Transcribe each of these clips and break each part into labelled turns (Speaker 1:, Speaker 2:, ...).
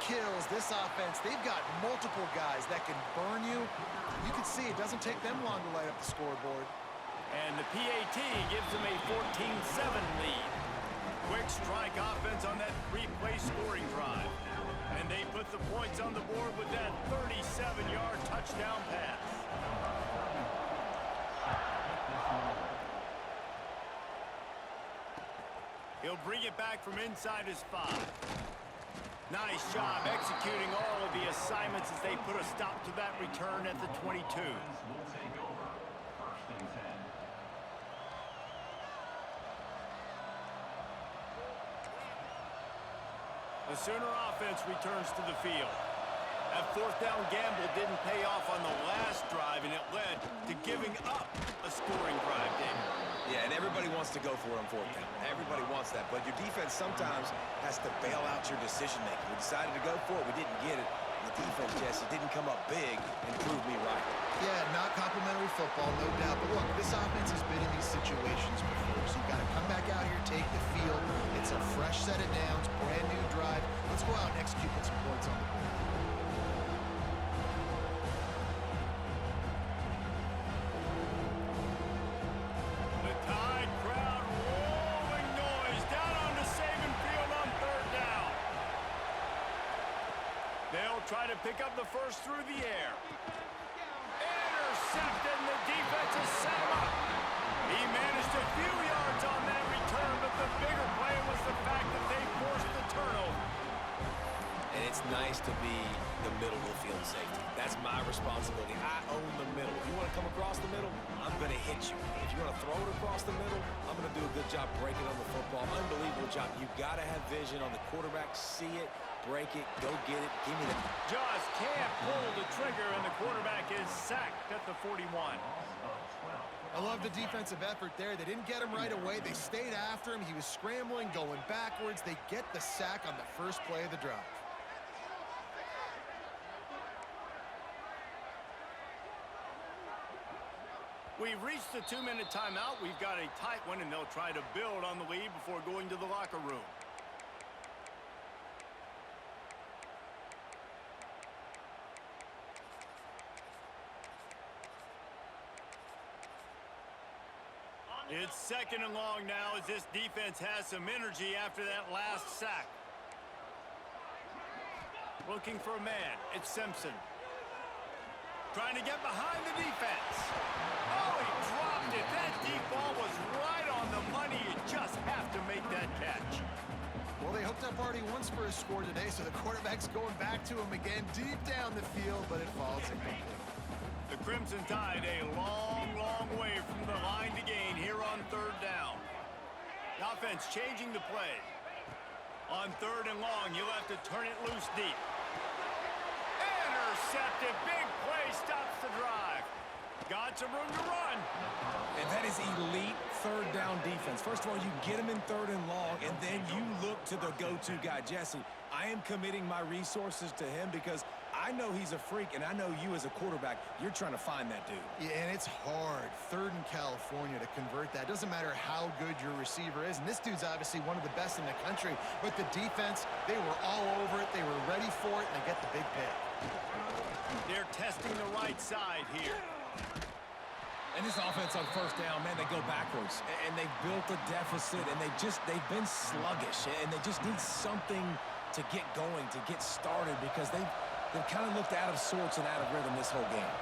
Speaker 1: kills, this offense, they've got multiple guys that can burn you. You can see it doesn't take them long to light up the scoreboard.
Speaker 2: And the PAT gives them a 14-7 lead. Quick strike offense on that three-play scoring drive. And they put the points on the board with that 37-yard touchdown pass. He'll bring it back from inside his 5. Nice job executing all of the assignments as they put a stop to that return at the 22. The Sooner offense returns to the field. That fourth down gamble didn't pay off on the last drive, and it led to giving up a scoring drive, David.
Speaker 3: Yeah, and everybody wants to go for it on fourth down. Everybody wants that, but your defense sometimes has to bail out your decision-making. We decided to go for it. We didn't get it. The defense, Jesse, didn't come up big and prove me right.
Speaker 1: Yeah, not complimentary football, no doubt. But look, this offense has been in these situations before, so you've got to come back out here, take the field. It's a fresh set of downs, brand new drive. Let's go out and execute with some points on the board.
Speaker 2: The Tide crowd rolling noise down onto Saban Field on third down. They'll try to pick up the first through the air. Intercepted, and the defense has set him up. He managed a few yards on that return, but the bigger play was the fact that they forced the turnover.
Speaker 3: And it's nice to be the middle of the field safety. That's my responsibility. I own the middle. If you want to come across the middle, I'm going to hit you. If you want to throw it across the middle, I'm going to do a good job breaking on the football. Unbelievable job. You've got to have vision on the quarterback. See it, break it, go get it. Give me the...
Speaker 2: Just can't pull the trigger, and the quarterback is sacked at the 41.
Speaker 1: I love the defensive effort there. They didn't get him right away. They stayed after him. He was scrambling, going backwards. They get the sack on the first play of the drive.
Speaker 2: We've reached the 2-minute timeout. We've got a tight one, and they'll try to build on the lead before going to the locker room. It's second and long now as this defense has some energy after that last sack. Looking for a man. It's Simpson. Trying to get behind the defense. Oh, he dropped it. That deep ball was right on the money. You just have to make that catch.
Speaker 1: Well, they hooked up already once for a score today, so the quarterback's going back to him again deep down the field, but it falls incomplete.
Speaker 2: The Crimson Tide a long, long way from the line to gain here on third down. The offense changing the play. On third and long, you'll have to turn it loose deep. Intercepted. Big play stops the drive. Got some room to run.
Speaker 3: And that is elite third down defense. First of all, you get him in third and long, and then you look to the go-to guy, Jesse. I am committing my resources to him because I know he's a freak, and I know you as a quarterback, you're trying to find that dude.
Speaker 1: Yeah, and it's hard, third in California, to convert that. Doesn't matter how good your receiver is, and this dude's obviously one of the best in the country, but the defense, they were all over it, they were ready for it, and they get the big pick.
Speaker 2: They're testing the right side here.
Speaker 3: And this offense on first down, man, they go backwards. And they've built a deficit, and they've been sluggish, and they just need something to get going, to get started, because they've kind of looked out of sorts and out of rhythm this whole game.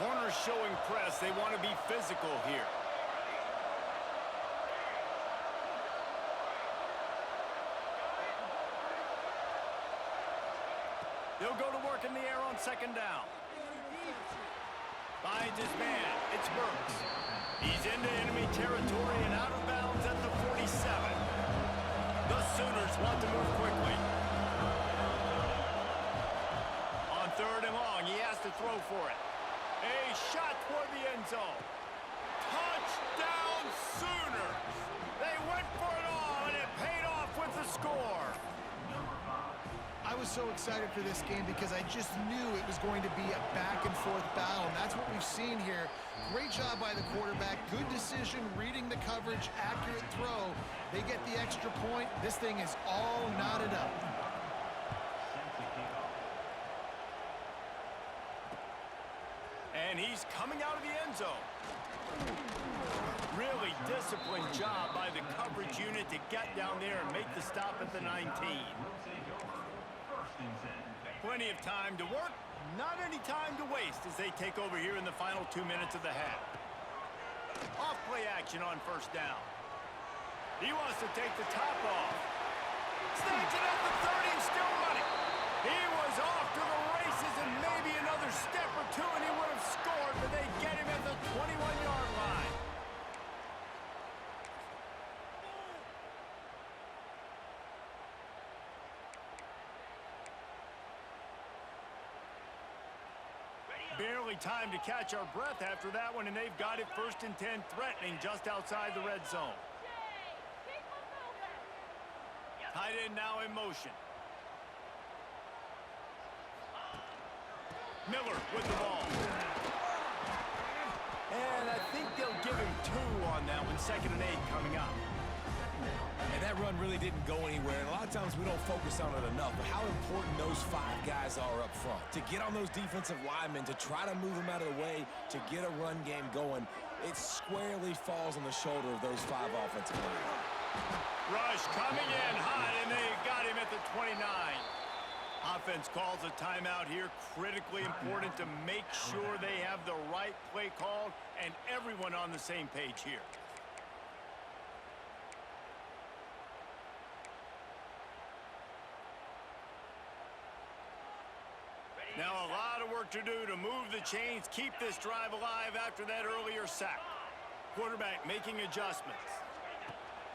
Speaker 2: Corners showing press. They want to be physical here. They'll go to work in the air on second down. Finds his man. It's Burks. He's into enemy territory and out of bounds at the 47. The Sooners want to move quickly. On third and long, he has to throw for it. A shot toward the end zone. Touchdown Sooners! They went for it all, and it paid off with the score.
Speaker 1: I was so excited for this game because I just knew it was going to be a back-and-forth battle, and that's what we've seen here. Great job by the quarterback, good decision, reading the coverage, accurate throw. They get the extra point. This thing is all knotted up.
Speaker 2: And he's coming out of the end zone. Really disciplined job by the coverage unit to get down there and make the stop at the 19. Plenty of time to work, not any time to waste as they take over here in the final 2 minutes of the half. Off play action on first down. He wants to take the top off. Snags it at the 30 and still running. He was off to the races and maybe another step or two and he would have scored, but they get him at the 21-yard line. Barely time to catch our breath after that one, and they've got it 1st and 10, threatening just outside the red zone. Tight end now in motion. Miller with the ball. And I think they'll give him 2 on that one, 2nd and 8 coming up.
Speaker 3: And that run really didn't go anywhere. And a lot of times we don't focus on it enough. But how important those 5 guys are up front. To get on those defensive linemen, to try to move them out of the way, to get a run game going, it squarely falls on the shoulder of those 5 offensive linemen.
Speaker 2: Rush coming in hot, and they got him at the 29. Offense calls a timeout here. Critically important to make sure they have the right play called and everyone on the same page here. Now a lot of work to do to move the chains, keep this drive alive after that earlier sack. Quarterback making adjustments.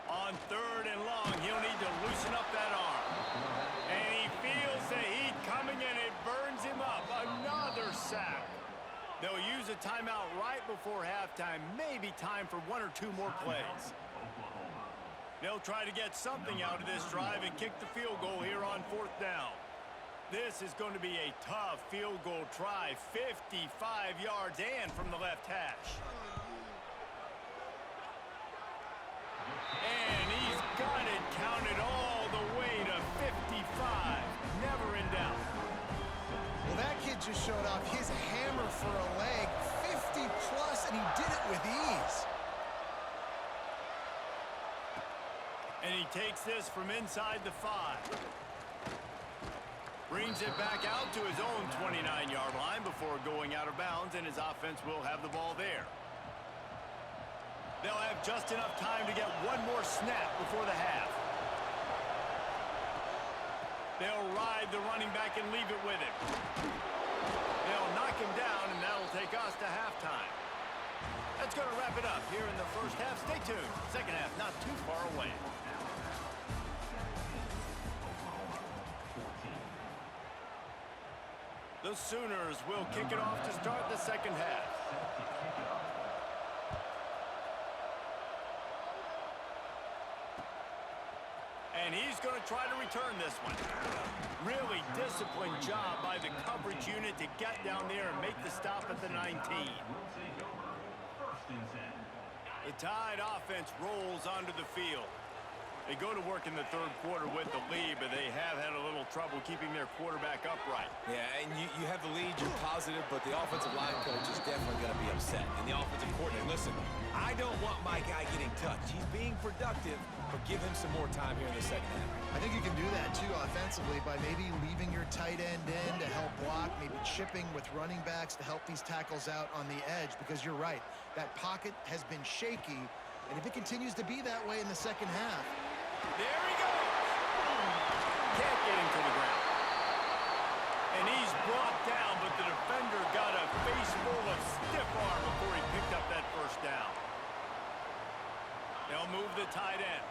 Speaker 2: On 3rd and long, he'll need to loosen up that arm. And he feels the heat coming and it burns him up. Another sack. They'll use a timeout right before halftime. Maybe time for 1 or 2 more plays. They'll try to get something out of this drive and kick the field goal here on 4th down. This is going to be a tough field goal try. 55 yards and from the left hash. And he's got it counted all the way to 55. Never in doubt.
Speaker 1: Well, that kid just showed off his hammer for a leg. 50 plus, and he did it with ease.
Speaker 2: And he takes this from inside the 5. Brings it back out to his own 29-yard line before going out of bounds, and his offense will have the ball there. They'll have just enough time to get 1 more snap before the half. They'll ride the running back and leave it with him. They'll knock him down, and that'll take us to halftime. That's going to wrap it up here in the first half. Stay tuned. Second half not too far away. The Sooners will kick it off to start the second half. And he's going to try to return this one. Really disciplined job by the coverage unit to get down there and make the stop at the 19. The Tide offense rolls onto the field. They go to work in the 3rd quarter with the lead, but they have had a little trouble keeping their quarterback upright.
Speaker 3: Yeah, and you have the lead, you're positive, but the offensive line coach is definitely going to be upset. And the offensive coordinator, listen, I don't want my guy getting touched. He's being productive, but give him some more time here in the second half.
Speaker 1: I think you can do that, too, offensively, by maybe leaving your tight end in to help block, maybe chipping with running backs to help these tackles out on the edge, because you're right. That pocket has been shaky, and if it continues to be that way in the second half,
Speaker 2: there he goes. Can't get him to the ground. And he's brought down, but the defender got a face full of stiff arm before he picked up that first down. They'll move the tight end.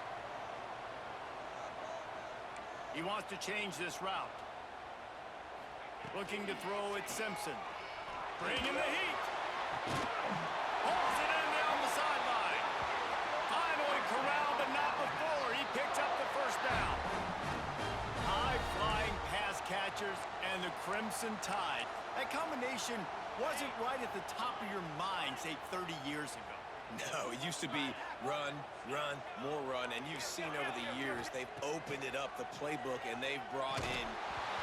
Speaker 2: He wants to change this route. Looking to throw it, Simpson. Bringing the heat. Pulls it in down the sideline. Finally corralled, but not before. He picks up the first down. High-flying pass And the Crimson Tide. That combination wasn't right at the top of your mind, say, 30 years ago.
Speaker 3: No, it used to be run, run, more run, and you've seen over the years they've opened it up, the playbook, and they've brought in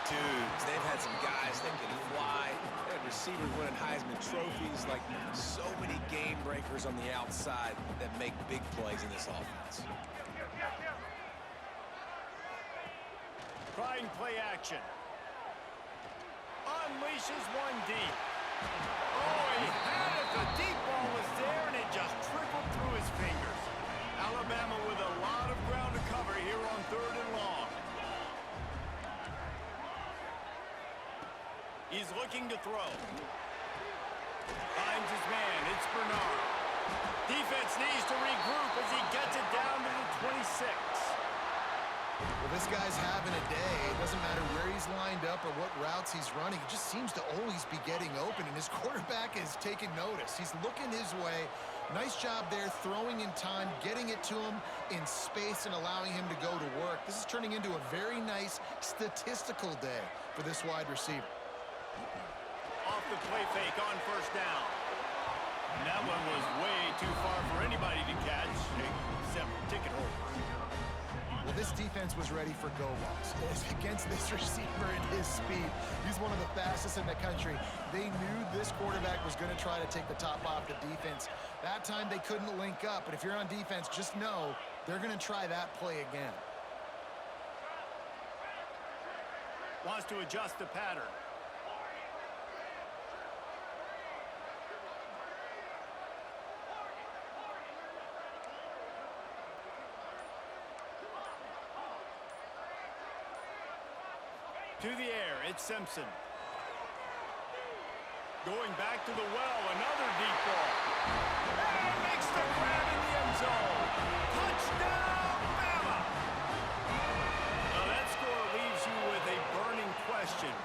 Speaker 3: dudes. They've had some guys that can fly. They had receivers winning Heisman trophies, like so many game breakers on the outside that make big plays in this offense.
Speaker 2: Trying play action. Unleashes one deep. Oh, he had it. The deep ball was there, and it just trickled through his fingers. Alabama with a lot of ground to cover here on 3rd and long. He's looking to throw. Finds his man. It's Bernard. Defense needs to regroup as he gets it down to the 26.
Speaker 1: Well, this guy's having a day. It doesn't matter where he's lined up or what routes he's running. He just seems to always be getting open, and his quarterback is taking notice. He's looking his way. Nice job there, throwing in time, getting it to him in space and allowing him to go to work. This is turning into a very nice statistical day for this wide receiver.
Speaker 2: Off the play fake on 1st down. And that one was way too far for anybody to catch, except ticket holders.
Speaker 1: Well, this defense was ready for go balls. Against this receiver at his speed, he's one of the fastest in the country. They knew this quarterback was going to try to take the top off the defense. That time they couldn't link up, but if you're on defense, just know they're going to try that play again.
Speaker 2: Wants to adjust the pattern. To the air, it's Simpson. Going back to the well, another deep ball. And makes the grab in the end zone. Touchdown, Bama! Now that score leaves you with a burning question.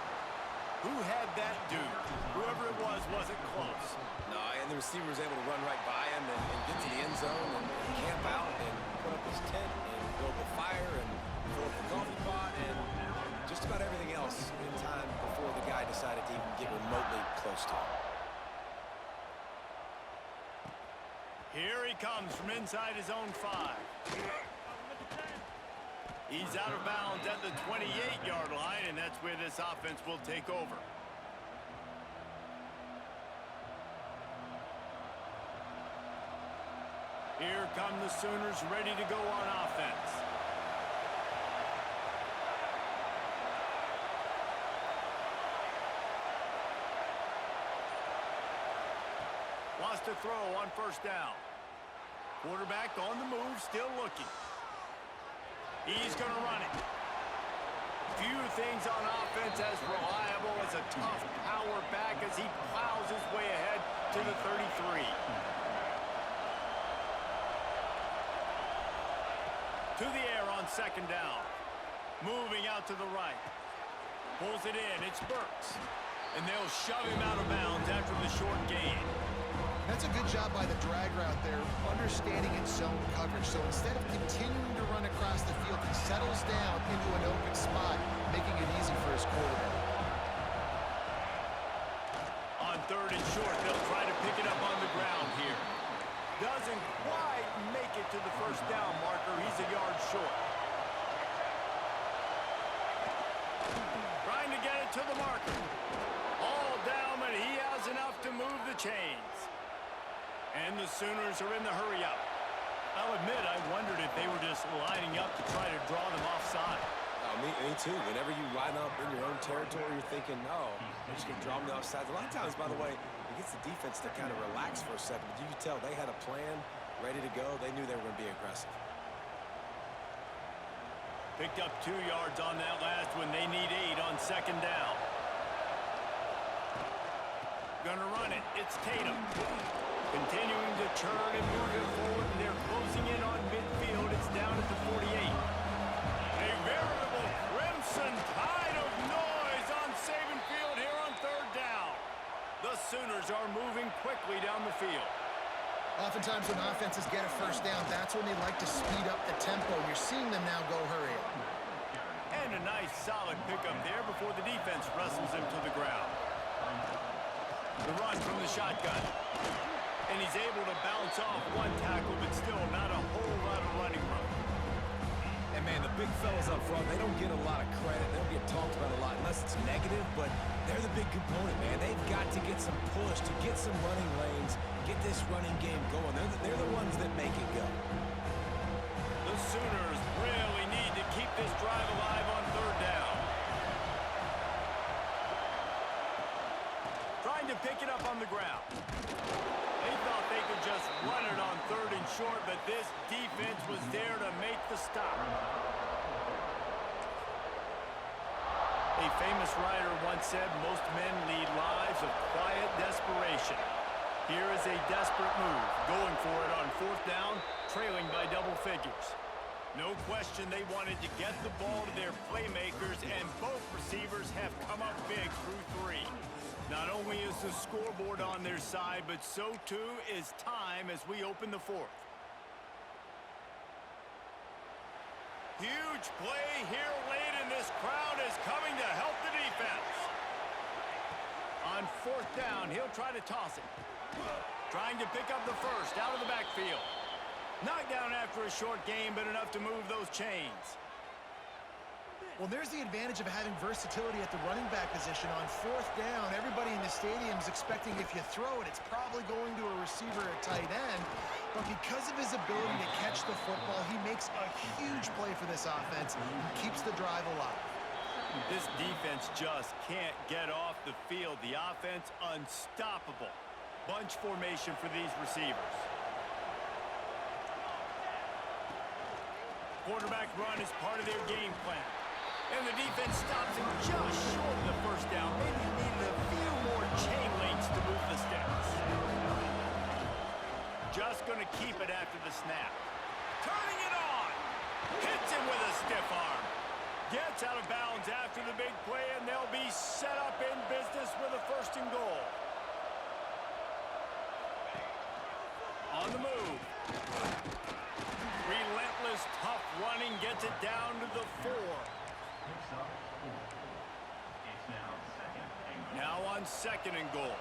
Speaker 2: Who had that dude? Whoever it was wasn't close.
Speaker 3: No, and the receiver was able to run right by him and get to the end zone and camp out and put up his tent and build the fire and fill up the coffee pot and just about everything else in time before the guy decided to even get remotely close to him.
Speaker 2: Here he comes from inside his own 5. He's out of bounds at the 28-yard line, and that's where this offense will take over. Here come the Sooners ready to go on offense. Wants to throw on 1st down. Quarterback on the move, still looking. He's going to run it. Few things on offense as reliable as a tough power back as he plows his way ahead to the 33. To the air on 2nd down. Moving out to the right. Pulls it in. It's Burks. And they'll shove him out of bounds after the short gain.
Speaker 1: That's a good job by the drag route there, understanding its zone coverage. So instead of continuing to run across the field, he settles down into an open spot, making it easy for his quarterback.
Speaker 2: On 3rd and short, they'll try to pick it up on the ground here. Doesn't quite make it to the 1st down marker. He's a yard short. Trying to get it to the marker. All down, but he has enough to move the chains. And the Sooners are in the hurry-up. I'll admit, I wondered if they were just lining up to try to draw them offside.
Speaker 3: Me too. Whenever you line up in your own territory, you're thinking, oh, they're just going to draw them offside. A lot of times, by the way, it gets the defense to kind of relax for a second. But you can tell they had a plan ready to go. They knew they were going to be aggressive.
Speaker 2: Picked up 2 yards on that last one. They need 8 on 2nd down. Gonna run it. It's Tatum. Continuing to turn and move it forward, and they're closing in on midfield. It's down at the 48. A veritable crimson tide of noise on Saban Field here on 3rd down. The Sooners are moving quickly down the field.
Speaker 1: Oftentimes when offenses get a 1st down, that's when they like to speed up the tempo. You're seeing them now go hurry up.
Speaker 2: And a nice solid pickup there before the defense wrestles him to the ground. The run from the shotgun. And he's able to bounce off one tackle, but still not a whole lot of running room.
Speaker 3: And, man, the big fellas up front, they don't get a lot of credit. They don't get talked about a lot unless it's negative, but they're the big component, man. They've got to get some push, to get some running lanes, get this running game going. They're the ones that make it go.
Speaker 2: The Sooners really need to keep this drive alive on third down. Trying to pick it up on the ground. They thought they could just run it on third and short, but this defense was there to make the stop. A famous writer once said, most men lead lives of quiet desperation. Here is a desperate move, going for it on fourth down, trailing by double figures. No question they wanted to get the ball to their playmakers, and both receivers have come up big through three. Not only is the scoreboard on their side, but so too is time as we open the fourth. Huge play here late, and this crowd is coming to help the defense. On fourth down, he'll try to toss it. Trying to pick up the first out of the backfield. Knocked down after a short game, but enough to move those chains.
Speaker 1: Well, there's the advantage of having versatility at the running back position. On fourth down, everybody in the stadium is expecting if you throw it, it's probably going to a receiver or tight end. But because of his ability to catch the football, he makes a huge play for this offense and keeps the drive alive.
Speaker 2: This defense just can't get off the field. The offense unstoppable. Bunch formation for these receivers. Quarterback run is part of their game plan. And the defense stops him just short of the first down. Maybe needed a few more chain links to move the sticks. Just going to keep it after the snap. Turning it on. Hits him with a stiff arm. Gets out of bounds after the big play, and they'll be set up in business with a first and goal. On the move. Relentless, tough running gets it down to the 4. Now on second and goal.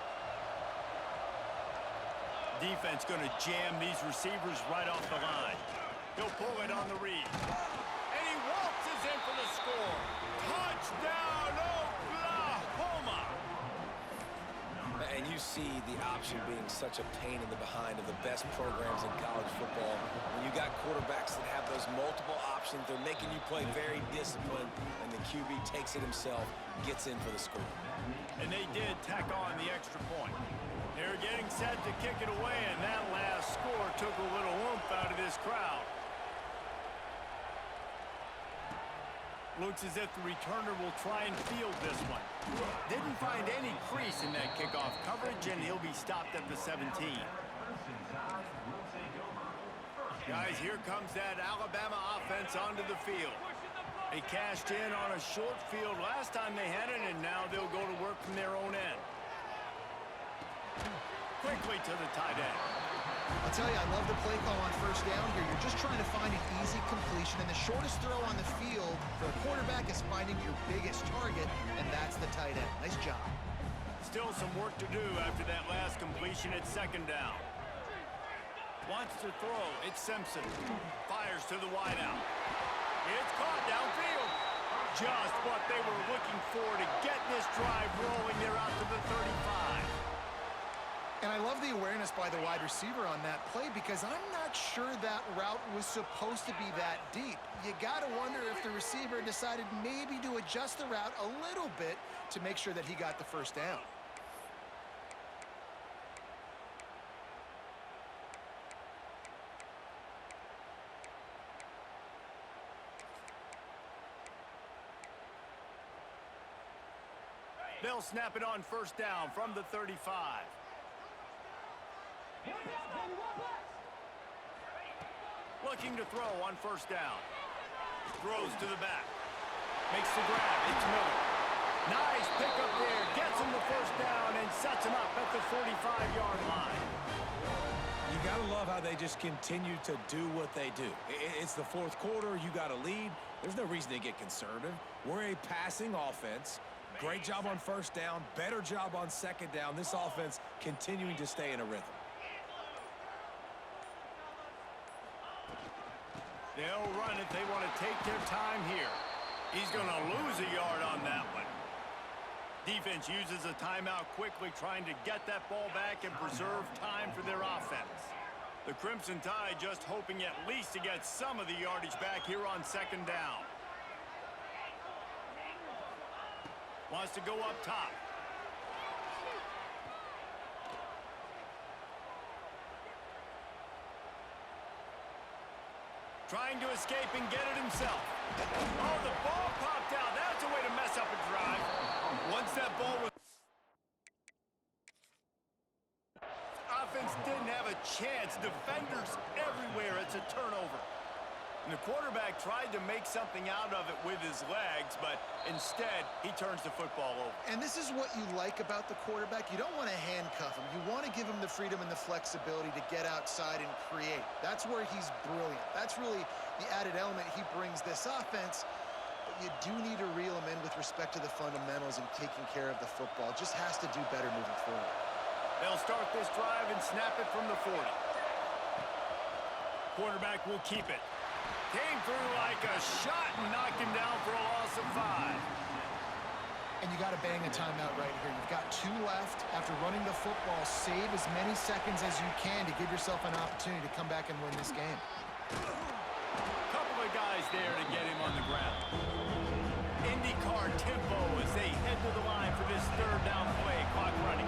Speaker 2: Defense going to jam these receivers right off the line. He'll pull it on the read. And he waltzes in for the score. Touchdown, Oklahoma!
Speaker 3: And you see the option being such a pain in the behind of the best programs in college football. When you got quarterbacks that have those multiple options, they're making you play very disciplined, and the QB takes it himself, gets in for the score.
Speaker 2: And they did tack on the extra point. They're getting set to kick it away, and that last score took a little oomph out of this crowd. Looks as if the returner will try and field this one. Didn't find any crease in that kickoff coverage, and he'll be stopped at the 17. Guys, here comes that Alabama offense onto the field. They cashed in on a short field last time they had it, and now they'll go to work from their own end. Quickly to the tight end.
Speaker 1: I'll tell you, I love the play call on first down here. You're just trying to find an easy completion, and the shortest throw on the field for a quarterback is finding your biggest target, and that's the tight end. Nice job.
Speaker 2: Still some work to do after that last completion at second down. Wants to throw. It's Simpson. Fires to the wideout. It's caught downfield. Just what they were looking for to get this drive rolling. They're out to the 35.
Speaker 1: And I love the awareness by the wide receiver on that play, because I'm not sure that route was supposed to be that deep. You got to wonder if the receiver decided maybe to adjust the route a little bit to make sure that he got the first down.
Speaker 2: They'll snap it on first down from the 35. Looking to throw on first down. Throws to the back. Makes the grab. It's Miller. Nice pickup there. Gets him the first down and sets him up at the 45-yard line.
Speaker 3: You got to love how they just continue to do what they do. It's the fourth quarter. You got to lead. There's no reason to get conservative. We're a passing offense. Great job on first down. Better job on second down. This offense continuing to stay in a rhythm.
Speaker 2: They'll run it. They want to take their time here. He's going to lose a yard on that one. Defense uses a timeout quickly, trying to get that ball back and preserve time for their offense. The Crimson Tide just hoping at least to get some of the yardage back here on second down. Wants to go up top. Trying to escape and get it himself. Oh, the ball popped out. That's a way to mess up a drive. Once that ball was... Offense didn't have a chance. Defenders everywhere. It's a turnover. And the quarterback tried to make something out of it with his legs, but instead, he turns the football over.
Speaker 1: And this is what you like about the quarterback. You don't want to handcuff him. You want to give him the freedom and the flexibility to get outside and create. That's where he's brilliant. That's really the added element he brings this offense. But you do need to reel him in with respect to the fundamentals and taking care of the football. Just has to do better moving forward.
Speaker 2: They'll start this drive and snap it from the 40. Quarterback will keep it. Came through like a shot and knocked him down for a loss of 5.
Speaker 1: And you got to bang a timeout right here. You've got 2 left. After running the football, save as many seconds as you can to give yourself an opportunity to come back and win this game.
Speaker 2: Couple of guys there to get him on the ground. IndyCar tempo as they head to the line for this third down play. Clock running.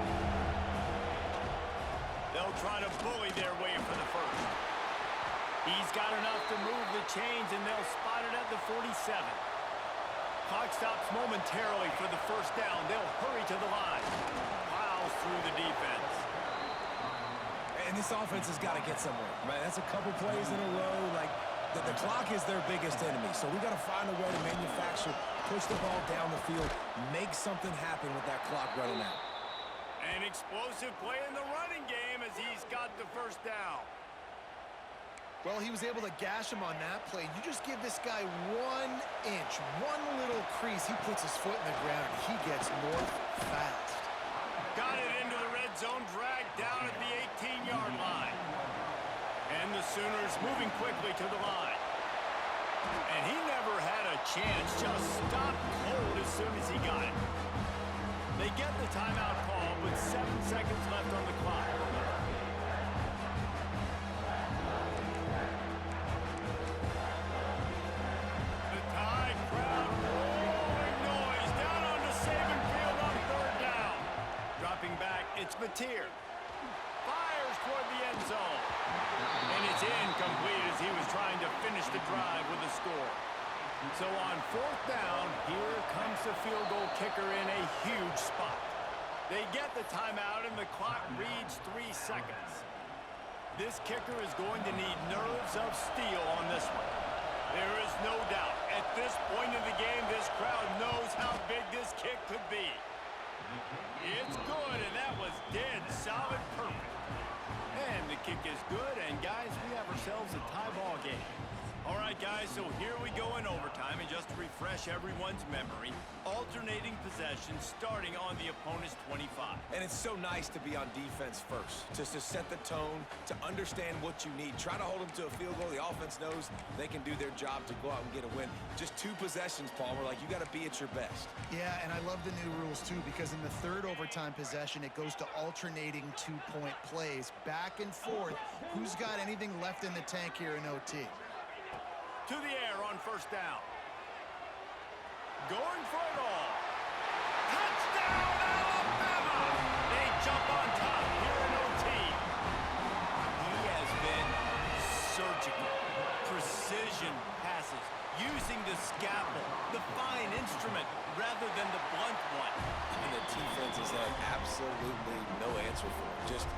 Speaker 2: They'll try to bully their way for the first. He's got enough to move the chains, and they'll spot it at the 47. Clock stops momentarily for the first down. They'll hurry to the line. Plows through the defense.
Speaker 3: And this offense has got to get somewhere, right? That's a couple plays in a row. Like, the clock is their biggest enemy, so we got to find a way to manufacture, push the ball down the field, make something happen with that clock running out.
Speaker 2: An explosive play in the running game as he's got the first down.
Speaker 1: Well, he was able to gash him on that play. You just give this guy 1 inch, one little crease. He puts his foot in the ground, and he gets north fast.
Speaker 2: Got it into the red zone, dragged down at the 18-yard line. And the Sooners moving quickly to the line. And he never had a chance, just stopped cold as soon as he got it. They get the timeout call with 7 seconds left on the clock. It's Mateer. Fires toward the end zone. And it's incomplete as he was trying to finish the drive with a score. So on 4th down, here comes the field goal kicker in a huge spot. They get the timeout and the clock reads 3 seconds. This kicker is going to need nerves of steel on this one. There is no doubt. At this point in the game, this crowd knows how big this kick could be. It's good, and that was dead solid perfect. And the kick is good, and guys, we have ourselves a tie ball game. All right, guys, so here we go in overtime, and just to refresh everyone's memory, alternating possession starting on the opponent's 25.
Speaker 3: And it's so nice to be on defense first, just to set the tone, to understand what you need. Try to hold them to a field goal. The offense knows they can do their job to go out and get a win. Just 2 possessions, Paul. We're like, you got to be at your best.
Speaker 1: Yeah, and I love the new rules, too, because in the 3rd overtime possession, it goes to alternating 2-point plays, back and forth. Who's got anything left in the tank here in OT?
Speaker 2: To the air on 1st down. Going for it all. Touchdown, Alabama! They jump on top here in OT. He has been surgical. Precision passes. Using the scalpel, the fine instrument, rather than the blunt one.
Speaker 3: And the defense has had absolutely no answer for him. Just,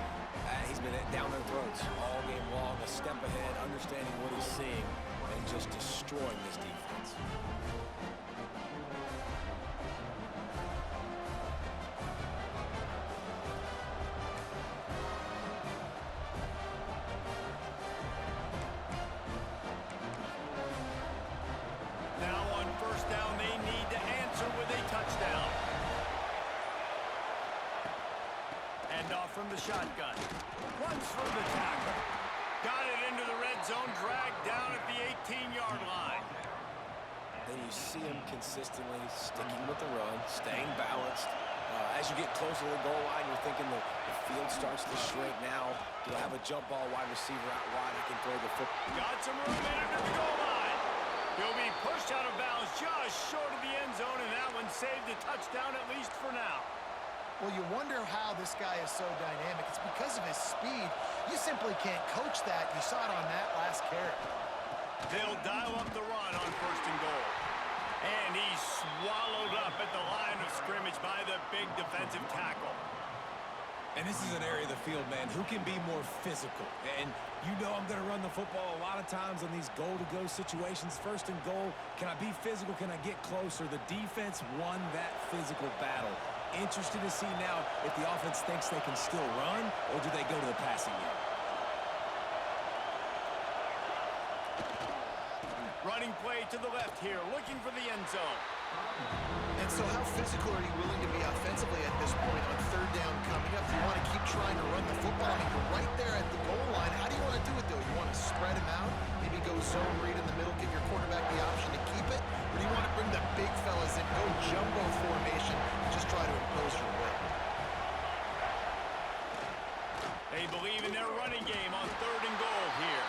Speaker 3: he's been down their throats all game long, a step ahead, understanding what he's seeing, and just destroying this defense.
Speaker 2: Handoff from the shotgun. Runs for the tackle. Got it into the red zone, dragged down at the 18-yard line.
Speaker 3: Then you see him consistently sticking with the run, staying balanced. As you get closer to the goal line, you're thinking the field starts to shrink now. Do I have a jump ball wide receiver out wide? I can throw the football.
Speaker 2: Got some room after the goal line. He'll be pushed out of bounds just short of the end zone, and that one saved a touchdown at least for now.
Speaker 1: Well, you wonder how this guy is so dynamic. It's because of his speed. You simply can't coach that. You saw it on that last carry.
Speaker 2: They'll dial up the run on 1st and goal. And he's swallowed up at the line of scrimmage by the big defensive tackle.
Speaker 4: And this is an area of the field, man, who can be more physical. And you know I'm going to run the football a lot of times on these goal-to-go situations. 1st and goal, can I be physical? Can I get closer? The defense won that physical battle. Interested to see now if the offense thinks they can still run, or do they go to the passing game?
Speaker 2: Running play to the left here, looking for the end zone.
Speaker 1: And so how physical are you willing to be offensively at this point on 3rd down coming up? You want to keep trying to run the football? I mean, you're right there at the goal line. How do you want to do it, though? You want to spread him out, maybe go zone read in the middle, give your quarterback the option to keep it? Or do you want to bring the big fellas in, go jumbo formation, and just try to impose your will?
Speaker 2: They believe in their running game on 3rd and goal here.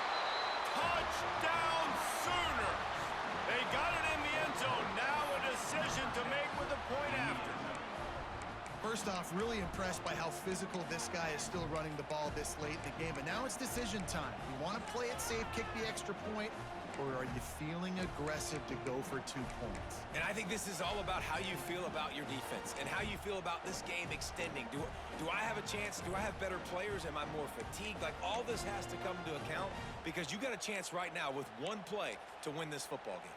Speaker 2: Touchdown Sooners! They got it in the end zone. Now a decision to make with a point after.
Speaker 1: First off, really impressed by how physical this guy is still running the ball this late in the game. But now it's decision time. You want to play it safe, kick the extra point, or are you feeling aggressive to go for 2 points?
Speaker 3: And I think this is all about how you feel about your defense and how you feel about this game extending. Do I have a chance? Do I have better players? Am I more fatigued? Like, all this has to come into account because you got a chance right now with one play to win this football game.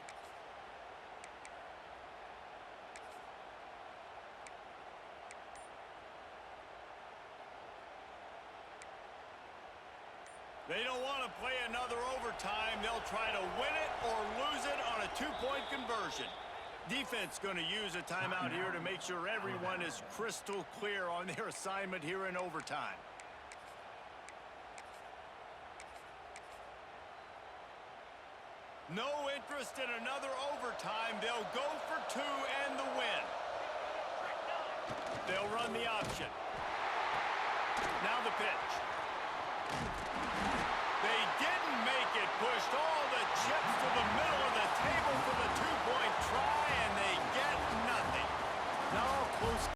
Speaker 2: They don't want to play another overtime. They'll try to win it or lose it on a 2-point conversion. Defense going to use a timeout here to make sure everyone is crystal clear on their assignment here in overtime. No interest in another overtime. They'll go for 2 and the win. They'll run the option. Now the pitch. They didn't make it, pushed all the chips to the middle of the table for the 2-point try, and they get nothing. Now close.